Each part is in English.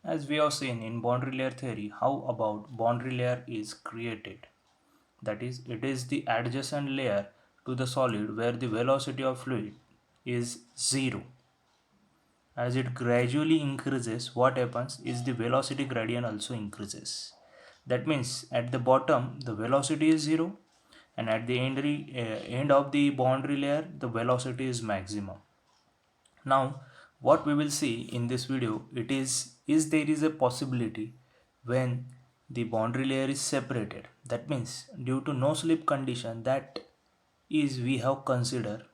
As we have seen in boundary layer theory, how about boundary layer is created? That is, it is the adjacent layer to the solid where the velocity of fluid is zero. As it gradually increases, what happens is the velocity gradient also increases. That means at the bottom the velocity is zero, and at the end of the boundary layer the velocity is maximum. Now what we will see in this video, it is there is a possibility when the boundary layer is separated. That means due to no slip condition, that is we have considered,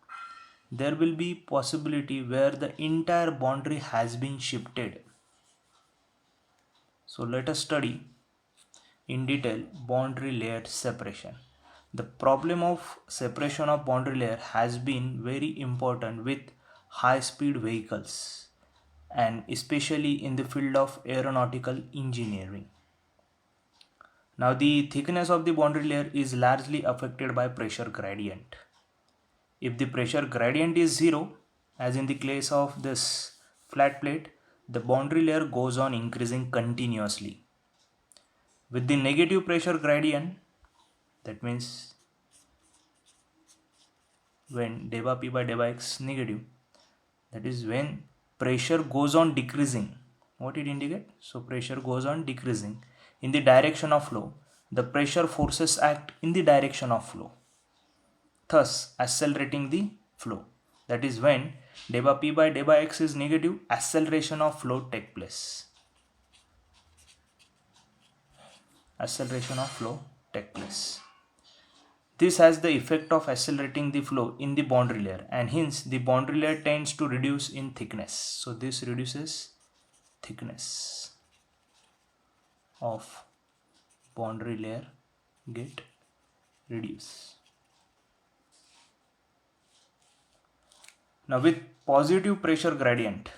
there will be possibility where the entire boundary has been shifted. So let us study in detail boundary layer separation. The problem of separation of boundary layer has been very important with high speed vehicles and especially in the field of aeronautical engineering. Now the thickness of the boundary layer is largely affected by pressure gradient. If the pressure gradient is zero, as in the case of this flat plate, the boundary layer goes on increasing continuously. With the negative pressure gradient, that means when delta P by delta X negative, that is when pressure goes on decreasing. What it indicate? So pressure goes on decreasing in the direction of flow. The pressure forces act in the direction of flow, thus accelerating the flow. That is when delta P by delta X is negative, acceleration of flow take place. Acceleration of flow take place. This has the effect of accelerating the flow in the boundary layer, and hence the boundary layer tends to reduce in thickness. So this reduces thickness of boundary layer get reduced. Now with positive pressure gradient,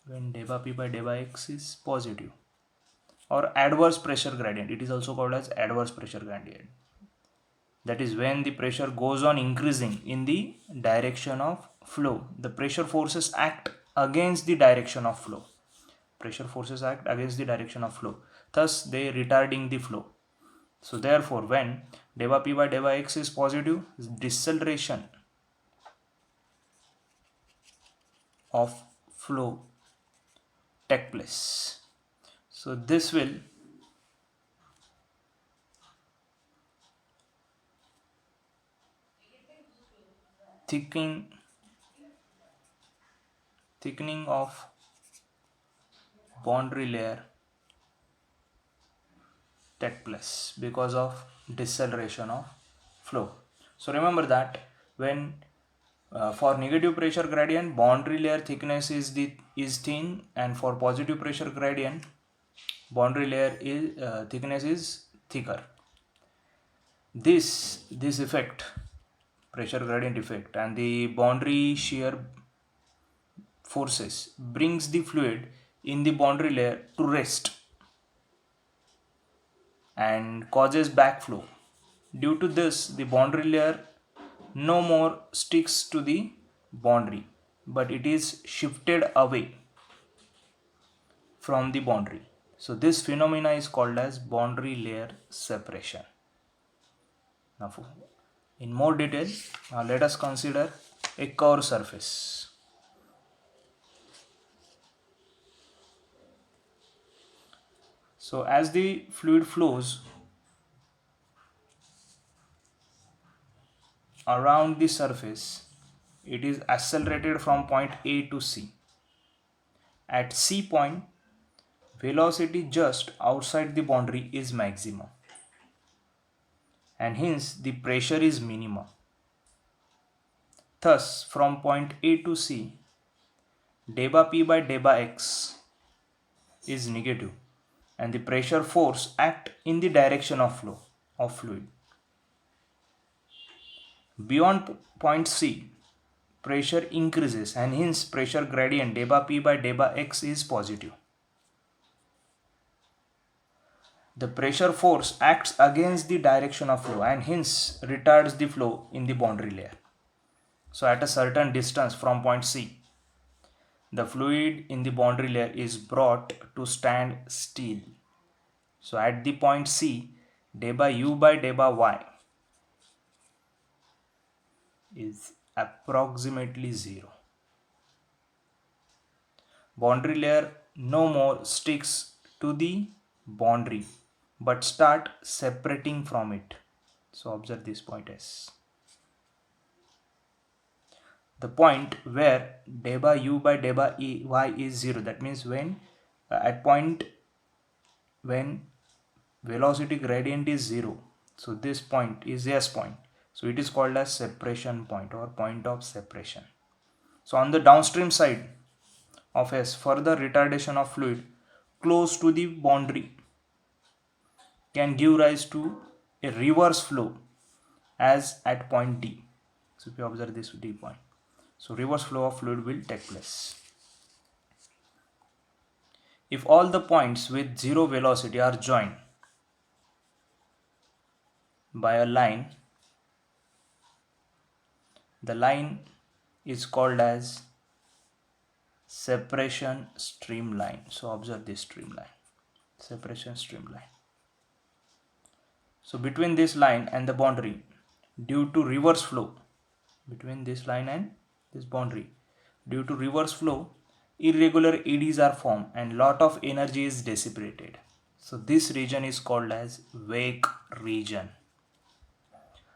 when delta P by delta X is positive, or adverse pressure gradient, it is also called as adverse pressure gradient. That is when the pressure goes on increasing in the direction of flow. The pressure forces act against the direction of flow. Pressure forces act against the direction of flow. Thus they retarding the flow. So therefore when delta P by delta X is positive, deceleration of flow take place. So this will thickening of boundary layer take place because of deceleration of flow. So remember that when for negative pressure gradient, boundary layer thickness is thin, and for positive pressure gradient, boundary layer is thickness is thicker. This effect, pressure gradient effect, and the boundary shear forces brings the fluid in the boundary layer to rest and causes backflow. Due to this, the boundary layer no more sticks to the boundary, but it is shifted away from the boundary. So this phenomena is called as boundary layer separation. Now in more detail, let us consider a curved surface. So as the fluid flows around the surface, it is accelerated from point A to C. At C point, velocity just outside the boundary is maximum, and hence the pressure is minimum. Thus from point A to C, delta P by delta X is negative, and the pressure force act in the direction of flow of fluid. Beyond point C, pressure increases, and hence pressure gradient delta P by delta X is positive. The pressure force acts against the direction of flow and hence retards the flow in the boundary layer. So at a certain distance from point C, the fluid in the boundary layer is brought to stand still. So at the point C, day by U by day by Y is approximately 0. Boundary layer no more sticks to the boundary but start separating from it. So observe this point S. The point where day by U by day by Y is 0, that means when at point when velocity gradient is 0, so this point is S point, so it is called as separation point or point of separation. So on the downstream side of S, further retardation of fluid close to the boundary can give rise to a reverse flow as at point D. So if you observe this D point, so reverse flow of fluid will take place. If all the points with zero velocity are joined by a line, the line is called as separation streamline. So observe this streamline, separation streamline. So between this line and the boundary, due to reverse flow, between this line and this boundary, due to reverse flow, irregular eddies are formed and lot of energy is dissipated. So this region is called as wake region.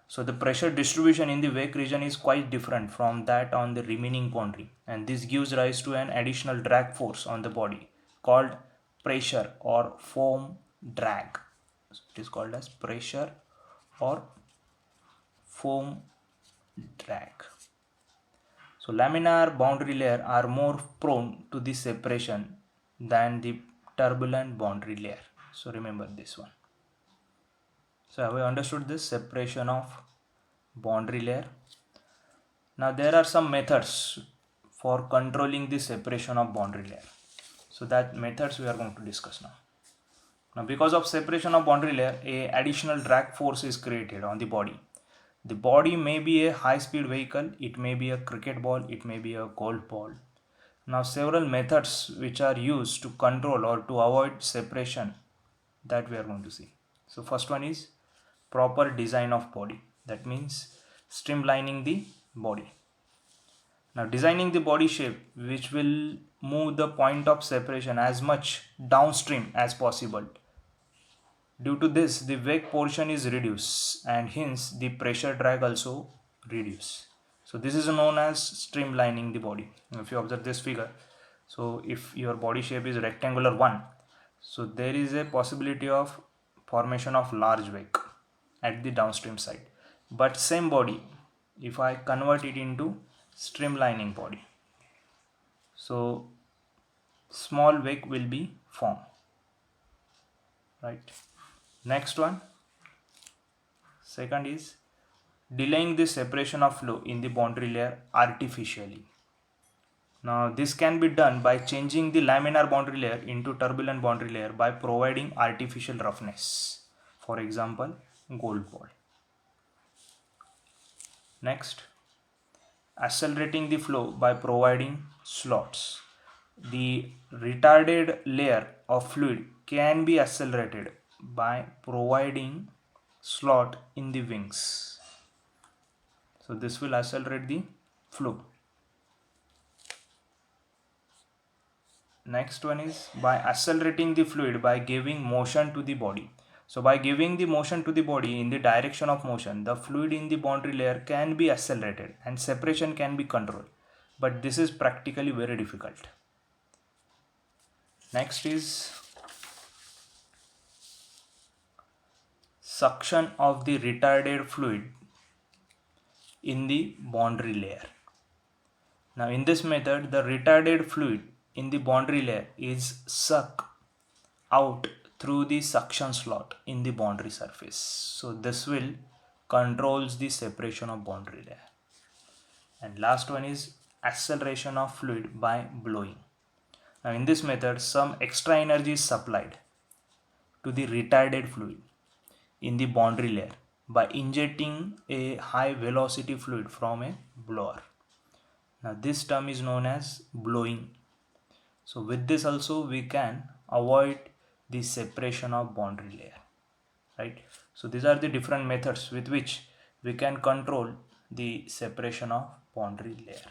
So the pressure distribution in the wake region is quite different from that on the remaining boundary, and this gives rise to an additional drag force on the body called pressure or foam drag. So it is called as pressure or foam drag. So laminar boundary layer are more prone to the separation than the turbulent boundary layer. So remember this one. So have we understood this separation of boundary layer? Now there are some methods for controlling the separation of boundary layer. So that methods we are going to discuss now. Now because of separation of boundary layer, a additional drag force is created on the body. The body may be a high-speed vehicle, it may be a cricket ball, it may be a golf ball. Now several methods which are used to control or to avoid separation that we are going to see. So first one is proper design of body, that means streamlining the body. Now designing the body shape which will move the point of separation as much downstream as possible. Due to this, the wake portion is reduced and hence the pressure drag also reduce. So this is known as streamlining the body. If you observe this figure, so if your body shape is rectangular one, so there is a possibility of formation of large wake at the downstream side. But same body, if I convert it into streamlining body, so small wake will be formed, right? Next one, second is delaying the separation of flow in the boundary layer artificially. Now this can be done by changing the laminar boundary layer into turbulent boundary layer by providing artificial roughness, for example gold ball. Next, accelerating the flow by providing slots. The retarded layer of fluid can be accelerated by providing slot in the wings. So this will accelerate the flow. Next one is by accelerating the fluid by giving motion to the body. So by giving the motion to the body in the direction of motion, the fluid in the boundary layer can be accelerated and separation can be controlled. But this is practically very difficult. Next is suction of the retarded fluid in the boundary layer. Now in this method, the retarded fluid in the boundary layer is sucked out through the suction slot in the boundary surface. So this will controls the separation of boundary layer. And last one is acceleration of fluid by blowing. Now in this method, some extra energy is supplied to the retarded fluid in the boundary layer by injecting a high velocity fluid from a blower. Now this term is known as blowing So with this also we can avoid the separation of boundary layer, right? So these are the different methods with which we can control the separation of boundary layer.